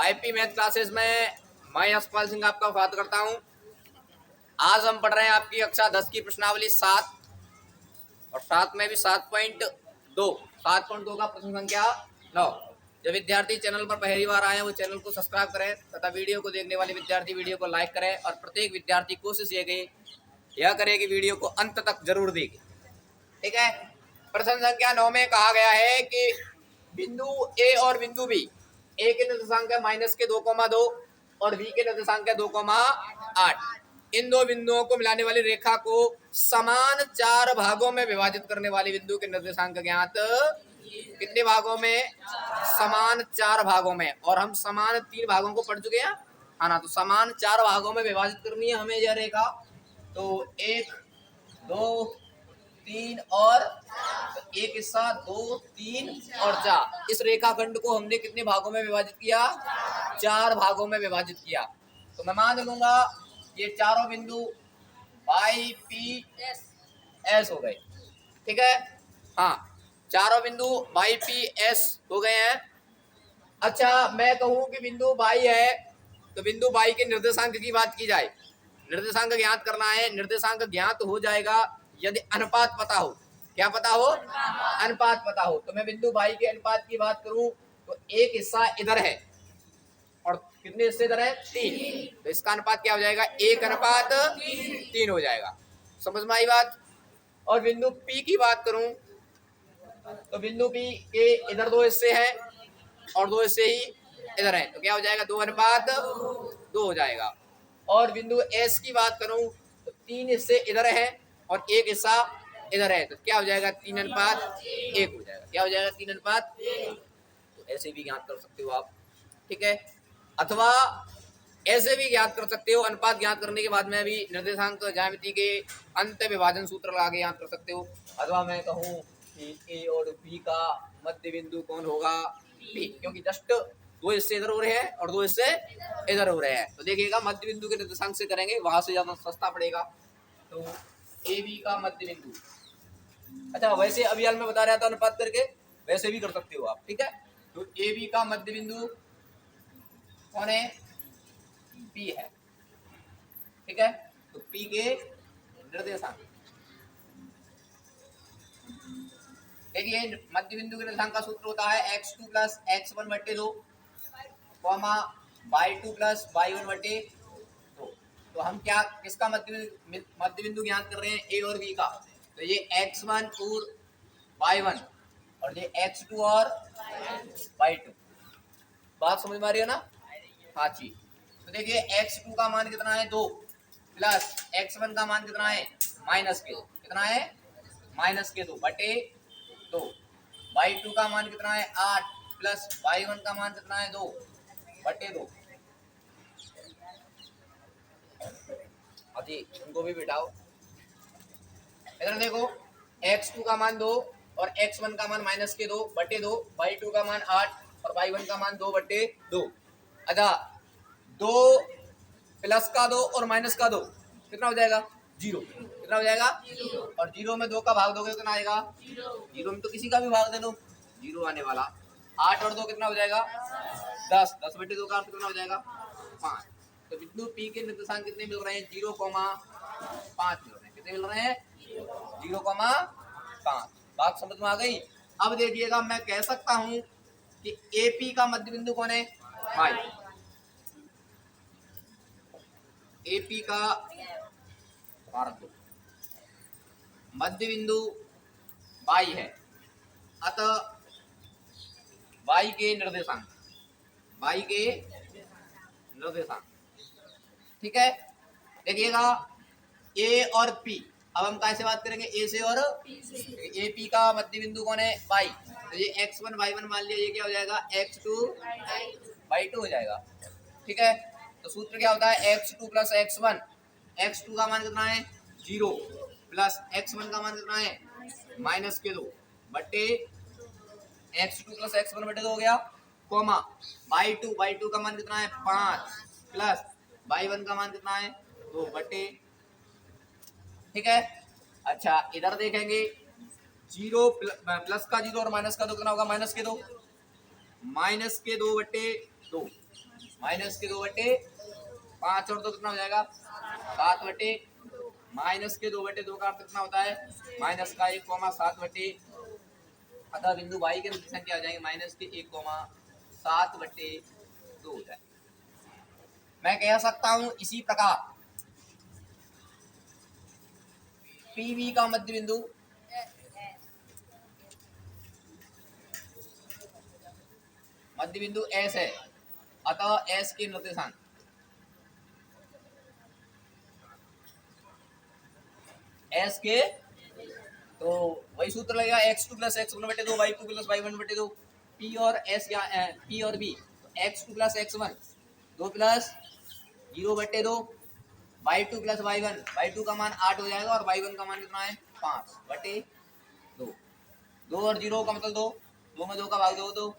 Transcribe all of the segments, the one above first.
IP math classes में मैं यशपाल सिंह आपका स्वागत करता हूं। आज हम पढ़ रहे हैं आपकी कक्षा 10 की प्रश्नावली 7 और 7 में भी 7.2 का प्रश्न संख्या 9। जो विद्यार्थी चैनल पर पहली बार आए हैं वो चैनल को सब्सक्राइब करें तथा वीडियो को देखने वाले विद्यार्थी वीडियो को लाइक करें और प्रत्येक विद्यार्थी कोशिश यह करे कि वीडियो को अंत तक जरूर देखें। ठीक है। प्रश्न संख्या 9 में कहा गया है कि बिंदु ए और बिंदु बी, ए के निर्देशांक है -2,2 और बी के निर्देशांक है 2,8। इन दो बिंदुओं को मिलाने वाली रेखा को समान 4 भागों में विभाजित करने वाली बिंदु के निर्देशांक ज्ञात। कितने भागों में? समान 4 भागों में। और हम समान 3 भागों को पढ़ चुके हैं, है ना। तो समान 4 भागों में विभाजित करनी है हमें यह रेखा। तो 1, 2, 3 और एक हिस्सा 2, 3 और 4। इस रेखाखंड को हमने कितने भागों में विभाजित किया? 4 भागों में विभाजित किया। तो मैं मान लूंगा ये चारों बिंदु बाई पी एस हो गए। ठीक है। हाँ, चारों बिंदु बाई पी एस हो गए हैं। अच्छा, मैं कहूं कि बिंदु बाई है तो बिंदु बाई के निर्देशांक की बात की जाए। निर्देशांक ज्ञात करना है। निर्देशांक ज्ञात हो जाएगा यदि अनुपात पता हो। क्या पता हो? अनुपात पता हो। तो मैं बिंदु बाई के अनुपात की बात करूं तो एक हिस्सा इधर है और कितने हिस्से इधर है? 3। तो इसका अनुपात क्या हो जाएगा? 1:3 हो जाएगा। समझ में आई बात? और बिंदु पी की बात करूं तो बिंदु पी के इधर 2 हिस्से हैं और 2 हिस्से ही इधर है। तो क्या हो जाएगा? 2:2 हो जाएगा। और बिंदु एस की बात करूं तो 3 हिस्से इधर है और एक हिस्सा इधर है। तो क्या हो जाएगा? 3:1 हो जाएगा। क्या हो जाएगा? 3:1। तो ऐसे भी ज्ञात कर सकते हो आप। ठीक है। अथवा ऐसे भी ज्ञात कर सकते हो। अनुपात ज्ञात करने के बाद में भी निर्देशांक ज्यामिति के अंत विभाजन सूत्र लगा के ज्ञात कर सकते हो। अथवा मैं कहूँ कि ए और बी का मध्य बिंदु कौन होगा? बी, क्योंकि जस्ट 2 हिस्से इधर हो रहे हैं और 2 हिस्से इधर हो रहे हैं। तो देखिएगा मध्य बिंदु के निर्देशांक से करेंगे, वहां से ज्यादा सस्ता पड़ेगा। तो ए बी का मध्य बिंदु। अच्छा, वैसे अभी हाल में बता रहा था अनुपात करके, वैसे भी कर सकते हो आप। ठीक है। तो ए बी का मध्य बिंदु कौन है? पी है। ठीक है। तो पी के निर्देशांक देखिए, मध्य बिंदु के निर्देशांक का सूत्र होता है x2 + x1/2 y2 + y1/2। तो हम क्या किसका मध्य बिंदु ज्ञात कर रहे हैं? ए और बी का। तो ये x1 और y1 और ये x2 और y2। बात समझ में आ रही है ना? हाँ जी। तो देखिए x2 का मान कितना है? 2 प्लस x1 का मान कितना है? -2। कितना है? -2/2। y2 का मान कितना है? 8 प्लस y1 का मान कितना है? 2/2। अजी उनको भी बिठाओ। इधर देखो, x2 का मान 2 और x1 का मान -2/2, y2 का मान 8 और y1 का मान 2/2। अच्छा, 2 प्लस का 2 और माइनस का 2 कितना हो जाएगा? 0। कितना हो जाएगा? और 0 में 2 का भाग दोगे कितना आएगा? 0 में तो किसी का भी भाग दे दो, 0 आने वाला। 8 और 2 कितना हो जाएगा? 10। 10/2 का अर्थ कितना हो जाएगा? 5। तो बिंदु पी के निर्देशांक कितने मिल रहे हैं? 0,5 मिल रहे हैं। कितने मिल रहे हैं? 0,5। बात समझ में आ गई? अब देखिएगा, मैं कह सकता हूं कि एपी का मध्य बिंदु कौन है? भाई एपी का मध्य बिंदु वाई है। अतः वाई के निर्देशांक ठीक है। देखिएगा ए और पी। अब हम कैसे बात करेंगे? ए से और ए पी का मध्य बिंदु कौन है? वाई। तो ये x1 y1 मान लिया, ये क्या हो जाएगा? x2 y2 हो जाएगा। ठीक है। तो सूत्र क्या होता है? x2 + x1। x2 का मान कितना है? 0 प्लस x1 का मान कितना है? -2 बटे x2 + x1/2 हो गया, कोमा y2 का मान कितना है? 5 प्लस y1 का मान कितना है? 2/। ठीक है। अच्छा, इधर देखेंगे 0 प्लस का 0 और माइनस का 2 कितना होगा? -2 -2/2। माइनस के 2/5 और 2 कितना हो जाएगा 7/, माइनस के 2/2 का अर्थ कितना होता है माइनस का 1 कॉमा 7/, अतः बिंदु वाई के निर्देशांक क्या हो जाएंगे माइनस के 1 कॉमा 7/2 हो जाए। मैं कह सकता हूं इसी प्रकार पीवी का मध्य बिंदु एस है, अतः एस के निर्देशांक एस के तो वही सूत्र लगेगा x2 plus x1/2 y2 plus y1/2 P और एस या पी और B x2 plus x1 2 plus 0/2 y2 plus y1 y2 का मान 8 हो जाएगा और y1 का मान कितना है 5/2 2 और 0 का मतलब 2 2 में 2 का भाग 2 2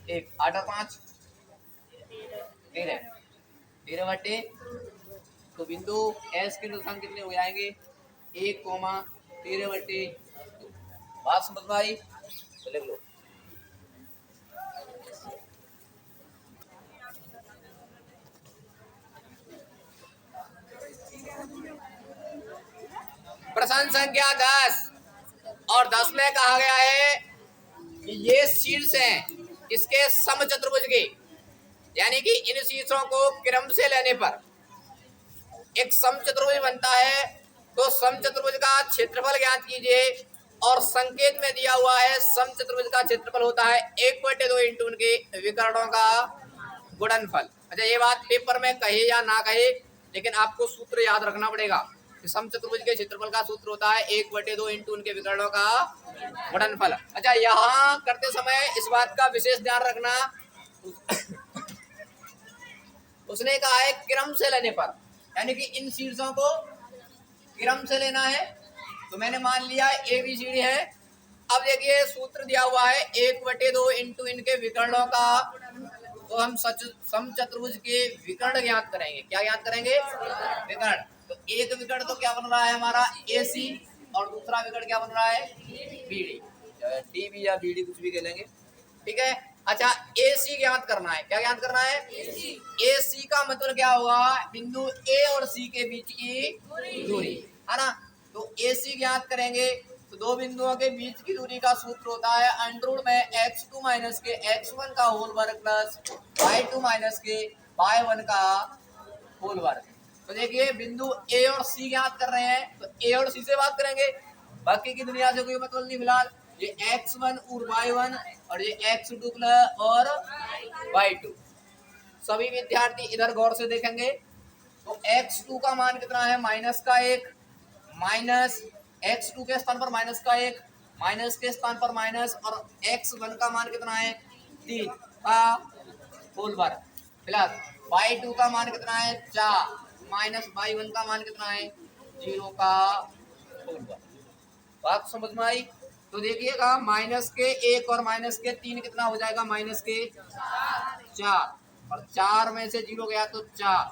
1 8 और 5 13 तो बिंदु एस के निर्देशांक कितने हो जाएंगे 1 कॉमा 13/2। बात समझ में आई तो लिख लो। प्रश्न संख्या 10 और 10 में कहा गया है कि ये शीर्ष हैं इसके समचतुर्भुज के, यानी कि इन शीर्षों को क्रम से लेने पर एक समचतुर्भुज बनता है। तो समचतुर्भुज का क्षेत्रफल ज्ञात कीजिए और संकेत में दिया हुआ है समचतुर्भुज का क्षेत्रफल होता है 1/2 इंटू उनके विकर्णों का गुणनफल। अच्छा ये बात पेपर में कहे या ना कहे लेकिन आपको सूत्र याद रखना पड़ेगा। समचतुर्भुज के क्षेत्रफल का सूत्र होता है 1/2 इंटू उनके विकर्णों का गुणनफल। अच्छा यहाँ करते समय इस बात का विशेष ध्यान रखना उसने कहा है क्रम से लेने पर, यानी कि इन शीर्षों को क्रम से लेना है। तो मैंने मान लिया ABCD है। अब देखिए सूत्र दिया हुआ है 1/2 इंटू इनके विकर्णों का, तो हम समचतुर्भुज के विकर्ण ज्ञात करेंगे। क्या ज्ञात करेंगे विकर्ण। तो एक विकर्ण तो क्या बन रहा है हमारा AC और दूसरा विकर्ण क्या बन रहा है BD, DB या BD कुछ भी कह लेंगे, ठीक है। अच्छा AC ज्ञात करना है। क्या ज्ञात करना है AC का मतलब क्या होगा बिंदु A और C के बीच की दूरी है ना। तो AC ज्ञात करेंगे तो दो बिंदुओं के बीच की दूरी का सूत्र होता है अंडर में x2 माइनस के x1 का होल वर्ग प्लस y2 माइनस के y1 का होल वर्ग। तो देखिए बिंदु A और C ज्ञात कर रहे हैं तो A और C से बात करेंगे, बाकी की दुनिया से कोई मतलब नहीं। फिलहाल ये x1 और y1 और ये x2 प्लस और y2। सभी विद्यार्थी इधर गौर से देखेंगे तो x2 का मान कितना है माइनस का 1, माइनस x2 के स्थान पर माइनस का 1, माइनस के स्थान पर माइनस, और x1 का मान कितना है 3 का होल वर्ग प्लस y2 का मान कितना है 4 माइनस y1 का मान कितना है 0 का होल वर्ग। बात समझ में आई। तो देखिएगा माइनस के 1 और माइनस के 3 कितना हो जाएगा माइनस के 4 और 4 में से 0 गया तो 4,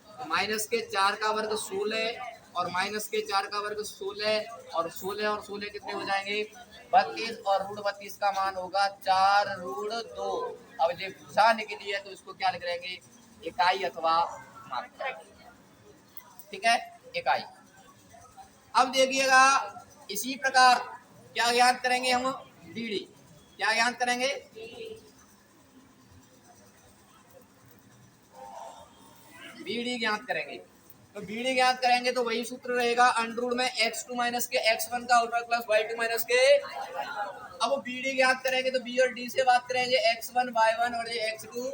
तो माइनस के 4 का वर्ग 16 और माइनस के 4 का वर्ग 16 और 16 और 16 कितने हो जाएंगे 32 और √32 का मान होगा 4√2। अब ये भूसा निकली है तो इसको क्या लिख लेंगे इकाई अथवा मात्रा, ठीक है इकाई। अब देखिएगा इसी प्रकार क्या ज्ञात करेंगे हम BD। क्या ज्ञात करेंगे BD ज्ञात करेंगे। तो BD ज्ञात करेंगे तो वही सूत्र रहेगा अंडर में x2 माइनस के x1 का होल वर्ग प्लस y2 माइनस के। अब वो BD ज्ञात करेंगे तो B और D से बात करेंगे x1 y1 और ये x2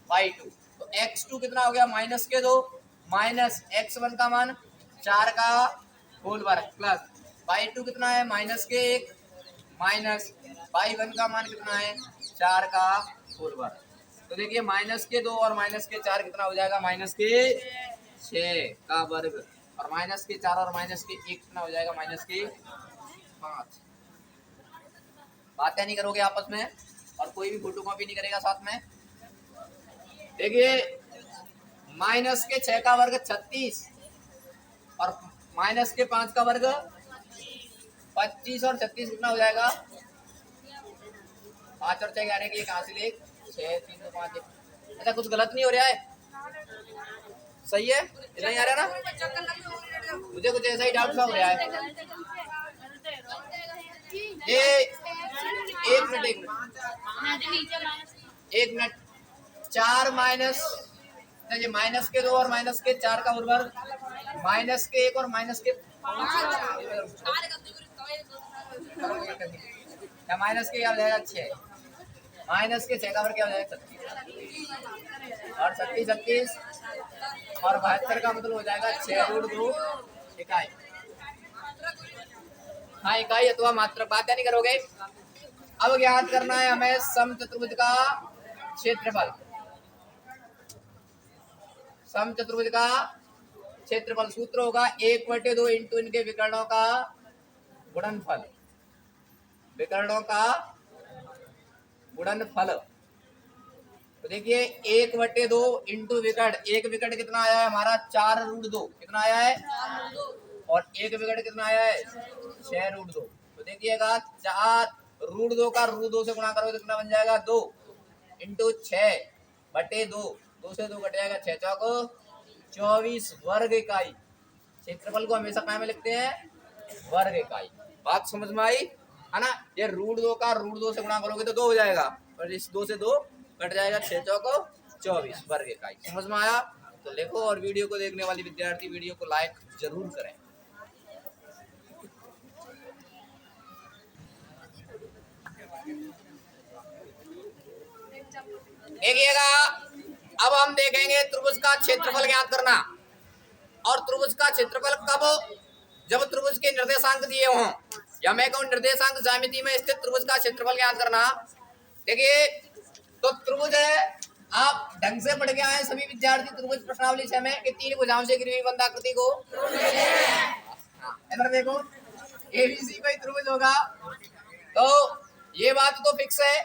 y2। तो x2 कितना हो गया माइनस के 2 माइनस x1 का मान 4 का होल वर्ग प्लस y2 कितना है माइनस के 1 माइनस y1 का मान कितना है 4 का होल वर्ग। तो देखिए माइनस के 2 और माइनस के 4 कितना हो जाएगा माइनस के 6 का वर्ग, और माइनस के 4 और माइनस के 1 कितना हो जाएगा माइनस के 5। बातें नहीं करोगे आपस में और कोई भी फोटो कॉपी नहीं करेगा साथ में। देखिए माइनस के 6 का वर्ग 36 और माइनस के 5 का वर्ग 25 और 36 कितना हो जाएगा 5 और 6 11 की 6 3 5 ऐसा कुछ गलत नहीं हो रहा है? सही है? नहीं आ रहा ना? मुझे कुछ ऐसा ही डाउट सा हो रहा है। ये एक मिनट 4 माइनस, ये माइनस के 2 और माइनस के 4 का वर्ग, माइनस के 1 और माइनस के या माइनस के क्या हो जाएगा 6, माइनस के 6 का वर्ग क्या हो जाएगा 36, और 36 और 72 का मतलब हो जाएगा 6√2 इकाई। हाँ, इकाई अथवा मात्रा, बात नहीं करोगे। अब ज्ञात करना है हमें समचतुर्भुज का क्षेत्रफल। समचतुर्भुज का क्षेत्रफल सूत्र होगा 1/2 इंटू इनके विकर्णों का गुणनफल, विकर्णों का गुणनफल। तो देखिए 1/2 इंटू विकर्ण, एक विकर्ण कितना आया है हमारा 4√2, कितना आया है, और एक विकर्ण कितना आया है 6√2। तो देखिएगा 4√2 का √2 से गुणा करोगे कितना बन जाएगा 2 इंटू 6/2, 2 से 2 कट जाएगा 6 चौको 24 वर्ग इकाई। क्षेत्रफल को हमेशा काय में लिखते हैं, वर्ग इकाई। बात समझ में आई है ना? ये √2 का √2 से गुणा करोगे तो 2 हो जाएगा, और इस 2 से 2 कट जाएगा 6 चौको 24 वर्ग इकाई। समझ में आया? तो लिखो, और वीडियो को देखने वाले विद्यार्थी वीडियो को लाइक जरूर करें। देखिएगा, अब हम देखेंगे त्रिभुज का क्षेत्रफल ज्ञात करना। और त्रिभुज का क्षेत्रफल कब? जब त्रिभुज के निर्देशांक दिए हों, या मैं कहूं निर्देशांक ज्यामिति में स्थित त्रिभुज का क्षेत्रफल ज्ञात करना। देखिए, तो त्रिभुज है, आप ढंग से पढ़ के आए सभी विद्यार्थी त्रिभुज प्रश्नावली 6 में कि 3 भुजाओं से घिरी हुई बंधाकृति को, इधर देखो एबीसी कोई त्रिभुज होगा। तो ये बात तो फिक्स है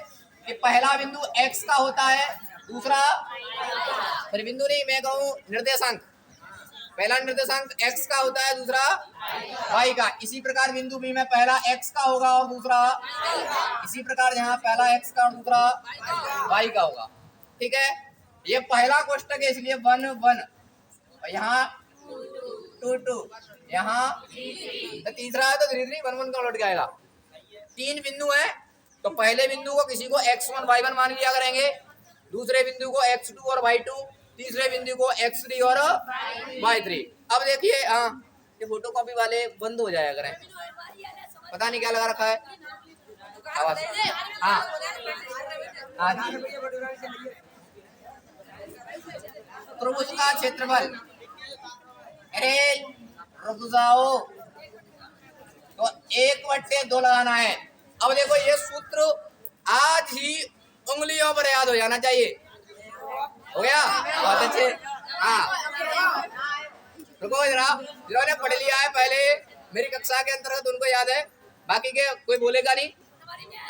कि पहला बिंदु x का होता है, दूसरा फिर बिंदु नहीं, मैं कहूं निर्देशांक, पहला निर्देशांक x का होता है, दूसरा y का। इसी प्रकार बिंदु B में पहला x का होगा और दूसरा, इसी प्रकार यहाँ पहला x का और दूसरा y का होगा। ठीक है, ये पहला कोष्टक है इसलिए 1 1, और यहाँ 2 2, यहाँ तीसरा है तो 3 3 1 1 का लौट जाएगा। 3 बिंदु है, तो पहले बिंदु को किसी को x1 y1 मान लिया करेंगे, दूसरे बिंदु को x2 और y2, तीसरे बिंदु को x3 और y3। अब देखिए, ये फोटो कॉपी वाले बंद हो जाया करें, पता नहीं क्या लगा रखा है आवाज। त्रिभुज का क्षेत्रफल, अरे रुक जाओ, तो 1/2 लगाना है। अब देखो ये सूत्र आज ही उंगलियों पर याद हो जाना चाहिए। हो गया? बहुत अच्छे। हाँ, रुको जरा, जिन्होंने पढ़ लिया है पहले मेरी कक्षा के अंतर्गत उनको याद है, बाकी के कोई बोलेगा नहीं।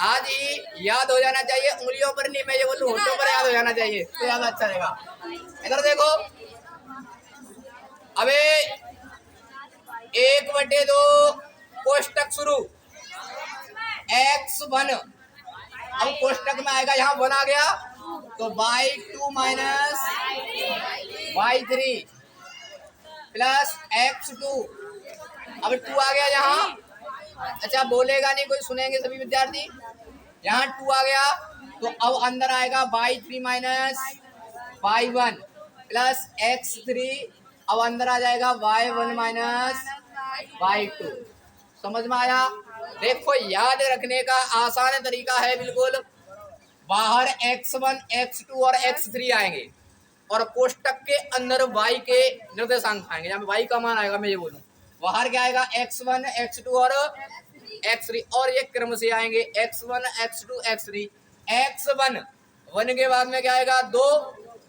आज ही याद हो जाना चाहिए, उंगलियों पर नहीं, मैं ये बोलूं होठों पर याद हो जाना चाहिए, तो ज्यादा अच्छा रहेगा। इधर देखो, अबे 1/2 कोष्टक शुरू, x1, अब कोष्टक में आएगा, यहाँ 1 आ गया तो y2 minus y3 plus x2, अब 2 आ गया यहाँ। अच्छा, बोलेगा नहीं कोई, सुनेंगे सभी विद्यार्थी। यहाँ 2 आ गया तो अब अंदर आएगा y3 minus y1 plus x3, अब अंदर आ जाएगा y1 माइनस y2। समझ में आया? देखो, याद रखने का आसान तरीका है बिल्कुल, बाहर x1 x2 और x3 आएंगे और कोष्टक के अंदर y के निर्देशांक आएंगे, जहाँ y का मान आएगा, मैं ये बोलूं बाहर क्या आएगा x1 x2 और x3, और ये क्रम से आएंगे x1 x2 x3। x1 1 के बाद में क्या आएगा 2,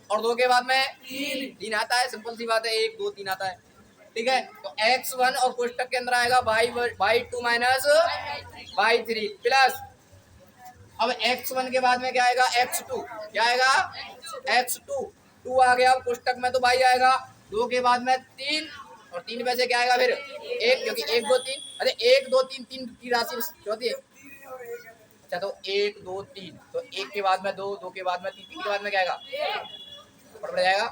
और 2 के बाद में 3 आता है, सिंपल सी बात है, 1 2 3 आता है। ठीक है, तो x1 और कोष्टक के अंदर आएगा y2 माइनस y3 प्लस, अब x1 के बाद में क्या आएगा x2, क्या आएगा x2, 2 आ गया, अब कोष्टक में तो y आएगा, 2 के बाद में 3, और 3 में से क्या आएगा फिर 1, क्योंकि 1 2 3, अरे 1 2 3 3 की राशि चौथी है, अच्छा तो 1 2 3, तो 1 के बाद में 2, 2 के बाद में 3, 3 के बाद में क्या आएगा, पड़ जाएगा,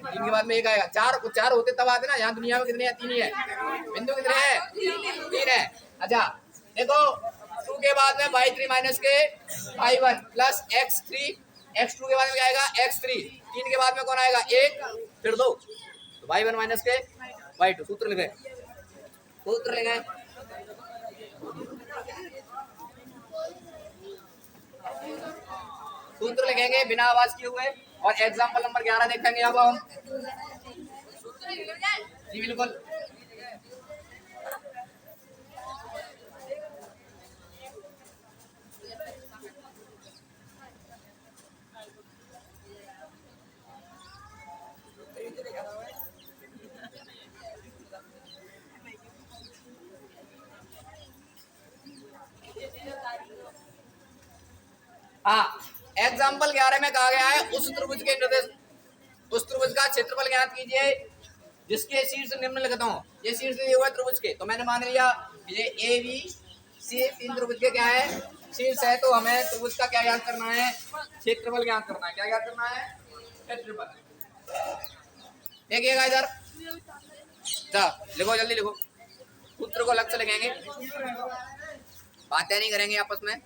3 के बाद में 1 आएगा। 4 होते तब आते ना, यहाँ दुनिया में कितने हैं, 3 ही है। बिंदु कितने हैं, 3 है। अच्छा देखो 2 के बाद में y3 माइनस के y1 प्लस x3, x2 के बाद में क्या आएगा, x3, 3 के बाद में कौन आएगा, 1, फिर 2, तो y1 माइनस के y2। सूत्र लिखे, सूत्र लिखे, सूत्र लिखेंगे बिना आवाज किए हुए, और एग्जाम्पल नंबर 11 देखेंगे अब हम। जी बिल्कुल। हाँ, एग्जाम्पल 11 में कहा गया है उस त्रिभुज के निर्देश, उस त्रिभुज का क्षेत्रफल ज्ञात कीजिए जिसके शीर्ष निम्नलिखित हों। ये शीर्ष दिए हुए त्रिभुज के, तो मैंने मान लिया ये ए बी सी 3 त्रिभुज के क्या है, शीर्ष है, तो हमें त्रिभुज का क्या ज्ञात करना है, क्षेत्रफल ज्ञात करना है। क्या ज्ञात करना है, क्षेत्रफल। देखिएगा इधर, लिखो जल्दी लिखो, सूत्र को अलग से लिखेंगे, बातें नहीं करेंगे आपस में।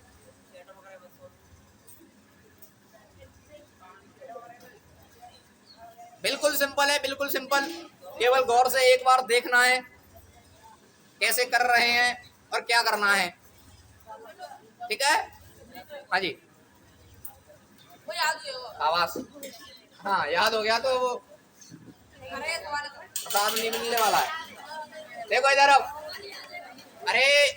बिल्कुल सिंपल है, बिल्कुल सिंपल, केवल गौर से एक बार देखना है कैसे कर रहे हैं और क्या करना है, ठीक है। हाँ जी, आवाज, हाँ याद हो गया तो वो प्रसाद नहीं मिलने वाला है। देखो इधर अब, अरे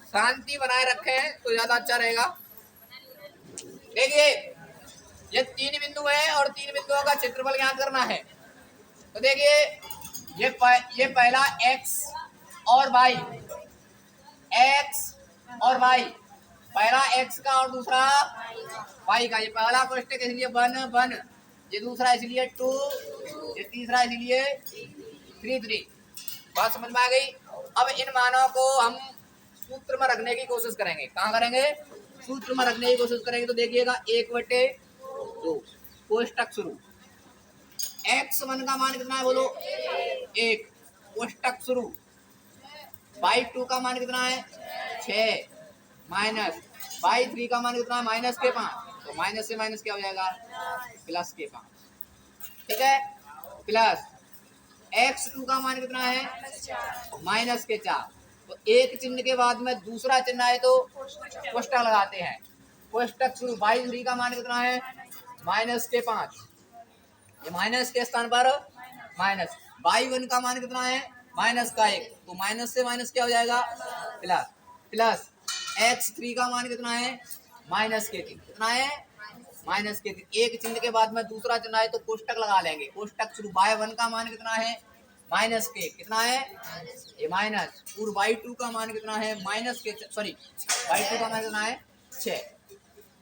शांति बनाए रखें तो ज्यादा अच्छा रहेगा। देखिए ये 3 बिंदु है और 3 बिंदुओं का क्षेत्रफल ज्ञात करना है। तो देखिए ये पहला x और y, x और y, पहला x का और दूसरा y का। ये पहला कोष्टक इसलिए 1 1, ये दूसरा इसलिए 2, ये तीसरा इसलिए 3 3। बात समझ में आ गई। अब इन मानों को हम सूत्र में रखने की कोशिश करेंगे। कहाँ करेंगे, सूत्र में रखने की कोशिश करेंगे। तो देखिएगा 1/2 कोष्टक शुरू, x1 का मान कितना है बोलो, 1, कोष्टक शुरू, y2 का मान कितना है, 6, माइनस y3 का मान कितना है, माइनस के 5, तो माइनस से माइनस क्या हो जाएगा, प्लस के 5, ठीक है, प्लस x2 का मान कितना है, माइनस के 4। तो एक चिन्ह के बाद में दूसरा चिन्ह आए तो कोष्टक लगाते हैं। कोष्टक शुरू, y3 का मान कितना है, माइनस के 5, ये माइनस के स्थान पर माइनस, y1 का मान कितना है, माइनस का 1, तो माइनस से माइनस क्या हो जाएगा, प्लस, प्लस x3 का मान कितना है, माइनस के 3, कितना है, माइनस के 3। एक चिन्ह के बाद में दूसरा चिन्ह आए तो कोष्टक लगा लेंगे। कोष्टक शुरू, y1 का मान कितना है, माइनस के, कितना है, ये माइनस, और y2 का मान कितना है, माइनस के, सॉरी y2 का मान कितना है, 6।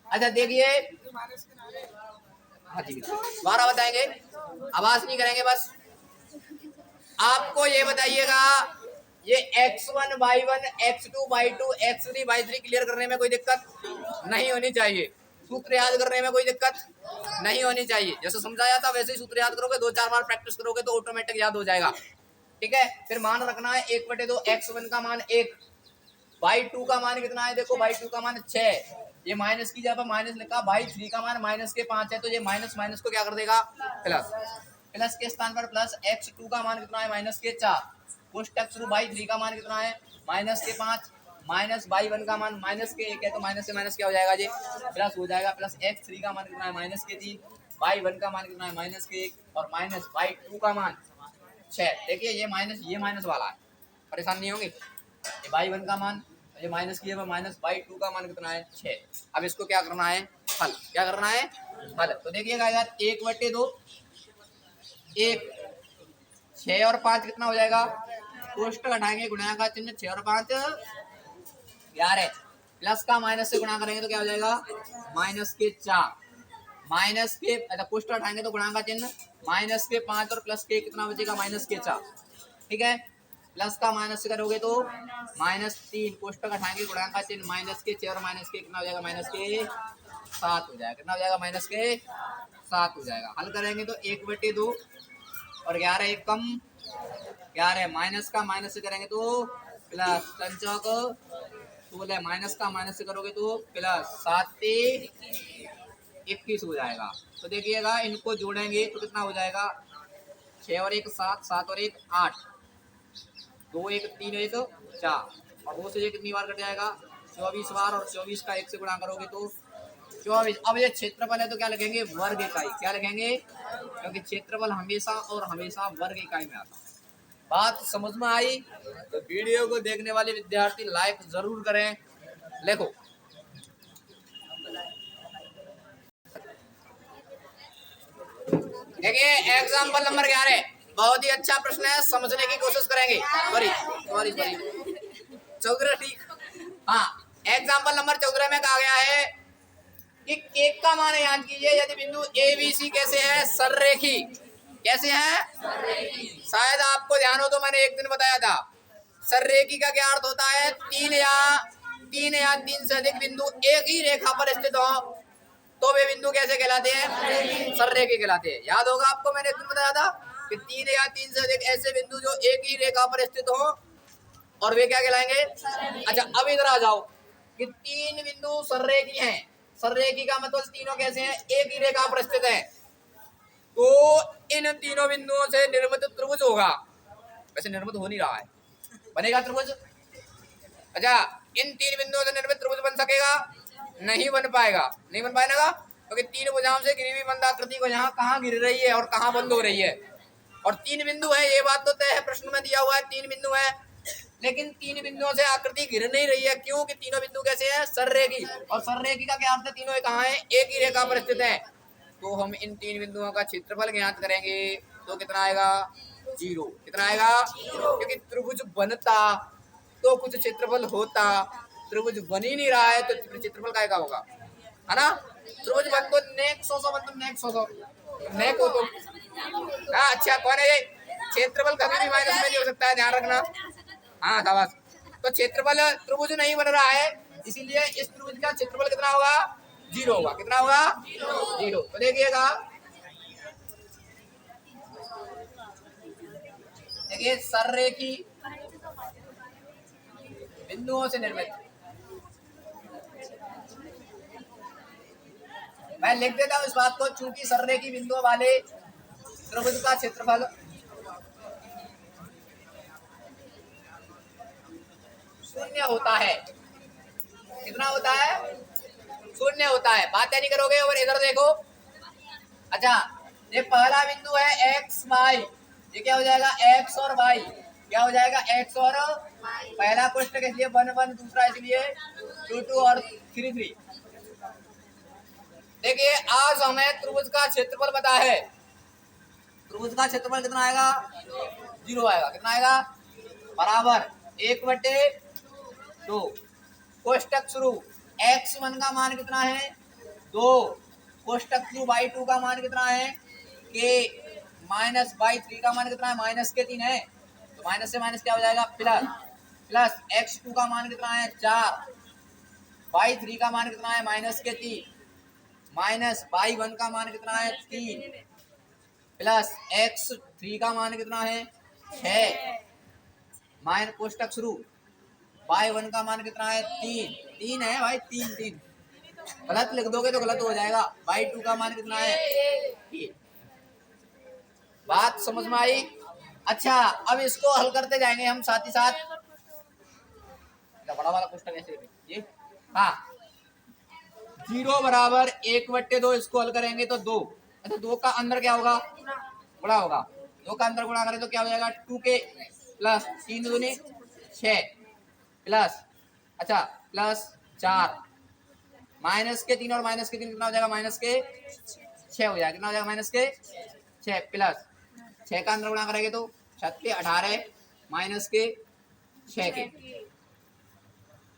अच्छा देखिए, हाँ जी दोबारा बताएंगे, आवाज नहीं करेंगे, बस आपको ये बताइएगा, ये x1 y1 x2 y2 x3 y3 clear करने में कोई दिक्कत नहीं होनी चाहिए, सूत्र याद करने में कोई दिक्कत नहीं होनी चाहिए। जैसे समझाया था वैसे ही सूत्र याद करोगे, 2-4 बार प्रैक्टिस करोगे तो ऑटोमेटिक याद हो जाएगा, ठीक है। फिर मान रखना है 1/2, x1 का मान 1, y2 का मान कितना है, देखो y2 का मान 6, ये माइनस की जगह पर माइनस लिखा, y3 का मान माइनस के 5 है, तो ये माइनस माइनस को क्या कर देगा, प्लस, प्लस के स्थान पर प्लस, x2 का मान कितना है, माइनस के 4, कोष्टक शुरू, y3 का मान कितना है, माइनस के 5, माइनस y1 का मान माइनस के 1 है, तो माइनस से माइनस क्या हो जाएगा जी, प्लस हो जाएगा, प्लस x3 का मान कितना है, माइनस के 3, y1 का मान कितना है, माइनस के 1, और माइनस y2 का मान 6। देखिए ये माइनस वाला है, परेशान नहीं होंगे। ये y1 का मान, ये माइनस किया हुआ, माइनस y2 का मान कितना है, 6। अब इसको क्या करना है, हल, क्या करना है, हल। तो देखिएगा यार 1/2, 1, 6 और 5 कितना हो जाएगा, कोष्टक हटाएंगे, गुणा का चिन्ह, 6 और 5 11, प्लस का माइनस से गुणा करेंगे तो क्या हो जाएगा, माइनस के 4, माइनस के, अच्छा कोष्टक हटाएंगे तो गुणा का चिन्ह, माइनस के 5 और प्लस के कितना बचेगा, माइनस के 4, ठीक है। प्लस का माइनस से करोगे तो -3, कोष्टक हटाएंगे, गुणांक का चिन्ह, माइनस के 6 और माइनस के कितना हो जाएगा, -7 हो जाएगा। कितना हो जाएगा, -7 हो जाएगा। हल करेंगे तो 1/2 और 11 एक कम 11, माइनस का माइनस से करेंगे तो प्लस, चौक 16, माइनस का माइनस से करोगे तो प्लस, 7 21 हो जाएगा। तो देखिएगा इनको जोड़ेंगे तो कितना हो जाएगा, 6 और 1 7, 7 और 1 8, 2 1 3 1 4 और 2 से ये कितनी बार कट जाएगा, 24 बार, और 24 का 1 से गुणा करोगे तो 24। अब ये क्षेत्रफल है तो क्या लिखेंगे, वर्ग इकाई। क्या लिखेंगे, क्योंकि क्षेत्रफल हमेशा और हमेशा वर्ग इकाई में आता है। बात समझ में आई तो वीडियो को देखने वाले विद्यार्थी लाइक जरूर करें। देखो देखिए एग्जाम्पल नंबर 11 बहुत ही अच्छा प्रश्न है, समझने की कोशिश करेंगे। सॉरी सॉरी सॉरी 14, ठीक। हाँ, एग्जाम्पल नंबर 14 में कहा गया है कि केक का मान याद कीजिए यदि बिंदु ए बी सी कैसे है, सररेखी। कैसे है, शायद आपको ध्यान हो तो मैंने एक दिन बताया था। सररेखी का क्या अर्थ होता है, 3 या 3 से अधिक बिंदु एक ही रेखा पर स्थित हो तो वे बिंदु कैसे कहलाते हैं, सररेखी कहलाते हैं। याद होगा आपको, मैंने एक दिन बताया था कि 3 या 3 से अधिक ऐसे बिंदु जो एक ही रेखा पर स्थित हो और वे क्या कहलाएंगे। अच्छा अब इधर आ जाओ कि 3 बिंदु सररेखी हैं। सररेखी का मतलब तीनों कैसे हैं, एक ही रेखा पर स्थित है, तो इन तीनों बिंदुओं से निर्मित त्रिभुज होगा। वैसे निर्मित हो नहीं रहा है, बनेगा त्रिभुज। अच्छा इन 3 बिंदुओं से निर्मित त्रिभुज बन सकेगा, नहीं बन पाएगा। नहीं बन पाएगा क्योंकि 3 भुजाओं से घिरी हुई बंद आकृति को यहाँ कहाँ गिर रही है और कहाँ बंद हो रही है, और 3 बिंदु है, ये बात तो तय है, प्रश्न में दिया हुआ है 3 बिंदु है, लेकिन 3 बिंदुओं से आकृति घिर नहीं रही है। क्यों कि तीनों बिंदु कैसे हैं, सररेखी। और सररेखी का क्या अर्थ है, तीनों कहाँ है, एक ही रेखा पर स्थित है। तो हम इन 3 बिंदुओं का क्षेत्रफल ज्ञात करेंगे तो कितना आएगा, 0। कितना आएगा, क्योंकि त्रिभुज बनता तो कुछ क्षेत्रफल होता, त्रिभुज बन ही नहीं रहा है तो क्षेत्रफल का होगा, है ना। त्रिभुज बन तो नेक सो मतलब नेक सो नेक हो तो हाँ। अच्छा कौन है ये, क्षेत्रफल कभी भी माइनस में नहीं हो सकता है, ध्यान रखना। हाँ शाबाश। तो क्षेत्रफल त्रिभुज नहीं बन रहा है, इसीलिए इस त्रिभुज का क्षेत्रफल कितना होगा, 0 होगा। कितना होगा, 0। तो देखिएगा, देखिए सररेखी बिंदुओं से निर्मित, मैं लिख देता हूँ इस बात को, चूंकि सररेखी बिंदुओं वाले त्रिभुज का क्षेत्रफल शून्य होता है। कितना होता है, शून्य होता है। बात नहीं करोगे और इधर देखो। अच्छा ये पहला बिंदु है एक्स वाई, ये क्या हो जाएगा, एक्स और वाई। क्या हो जाएगा, एक्स और पहला कोष्टक इसलिए 1 1, दूसरा इसलिए 2 2 और 3 3। देखिए आज हमें त्रिभुज का क्षेत्रफल पता है, त्रिभुज का क्षेत्रफल कितना आएगा, 0 आएगा। कितना आएगा, बराबर 1/2। कोष्टक शुरू, x1 का मान कितना है, 2। कोष्टक शुरू y2 का मान कितना है, k, माइनस y3 का मान कितना है, -3 है, तो माइनस से माइनस क्या हो जाएगा, प्लस। प्लस x2 का मान कितना है, 4। y3 का मान कितना है, -3। माइनस y1 का मान कितना है, 3। प्लस x3 का मान कितना है, 6। माइनस कोष्टक शुरू, y1 का मान कितना है, 3 है भाई, 3। गलत लिख दोगे तो गलत हो जाएगा। y2 का मान कितना है, 3। बात समझ में आई। अच्छा अब इसको हल करते जाएंगे हम साथ ही साथ। बड़ा वाला कोष्टक ऐसे ये, हाँ 0 बराबर 1/2, इसको हल करेंगे तो 2। अच्छा 2 का अंदर क्या होगा, गुणा होगा। 2 का अंदर गुणा करें तो क्या हो जाएगा, 2k प्लस 3 दूनी 6 प्लस, अच्छा प्लस 4, माइनस के 3 और माइनस के 3 कितना हो जाएगा, -6 हो जाएगा। कितना हो जाएगा, -6 प्लस 6 का अंदर गुणा करेंगे तो 6 18 माइनस के 6 के,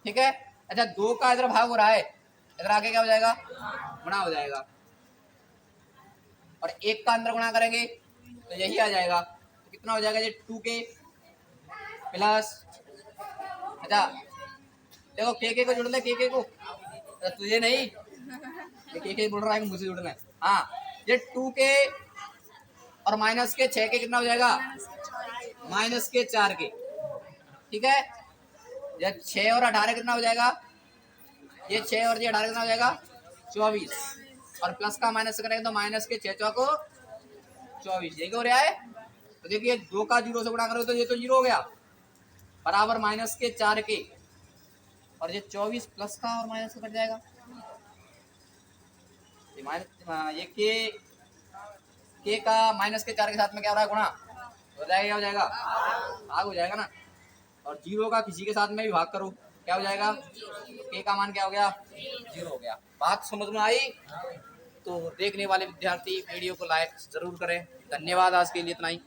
ठीक है। अच्छा 2 का इधर भाग हो रहा है, इधर आगे क्या हो जाएगा, गुणा हो जाएगा, और 1 का अंदर गुणा करेंगे तो यही आ जाएगा। तो कितना हो जाएगा, ये 2k प्लस, अच्छा देखो के को जोड़ ले, के को, तुझे नहीं, ये के बोल रहा है, मुझे जोड़ना है। हाँ, ये 2 के और माइनस के 6 के कितना हो जाएगा, माइनस के 4 के, ठीक है। ये 6 और 18 कितना हो जाएगा, ये 6 और ये 18 कितना हो जाएगा, 24, और प्लस का माइनस करेंगे तो माइनस के 6 चौको 24, ये क्या हो रहा है। तो देखिए 2 का 0 से गुणा करोगे तो ये तो 0 हो गया, बराबर माइनस के 4 के, और ये 24 प्लस का और माइनस का कट जाएगा, ये माइनस, ये के का माइनस के 4 के साथ में क्या हो रहा है, गुणा हो जाएगा, क्या हो जाएगा, भाग हो जाएगा ना। और 0 का किसी के साथ में भी भाग करो, क्या हो जाएगा, के का मान क्या हो गया, 0 हो गया। बात समझ में आई। तो देखने वाले विद्यार्थी वीडियो को लाइक जरूर करें। धन्यवाद, आज के लिए इतना ही।